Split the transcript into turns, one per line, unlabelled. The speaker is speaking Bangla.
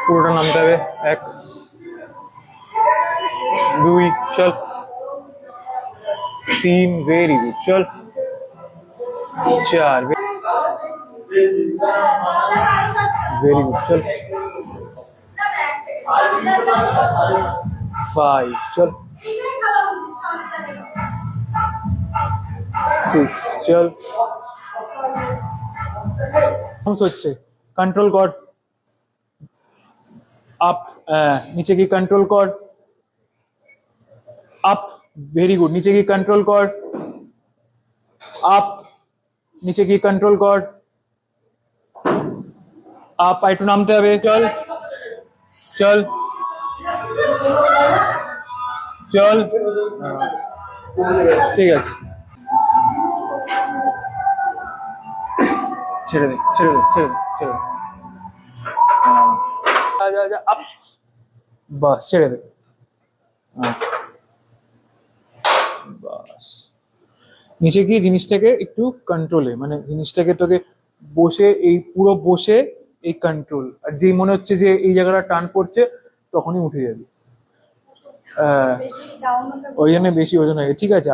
পুরোটা নামতে হবে। 1 2 চল, 3 ভেরি গুড, চল 4 ভেরি গুড, চল 5 চল 6 চল। হচ্ছে कंट्रोल कर, अप नीचे की कंट्रोल कर, अप वेरी गुड, नीचे की कंट्रोल कर, अप नीचे की कंट्रोल कर, अप आइटू नामते হবে, चल चल चल, ঠিক আছে, ছেড়ে দে ছেড়ে দে ছেড়ে দে ছেড়ে দে, যা যা আপ, বাস ছেড়ে দে, বাস। নিচে গিয়ে জিনিসটাকে একটু কন্ট্রোলে, মানে জিনিসটাকে তোকে বসে, এই পুরো বসে এই কন্ট্রোল, আর যেই মনে হচ্ছে যে এই জায়গাটা টান পড়ছে তখনই উঠে যাবি। ওই জন্য বেশি ওজন হয়ে, ঠিক আছে।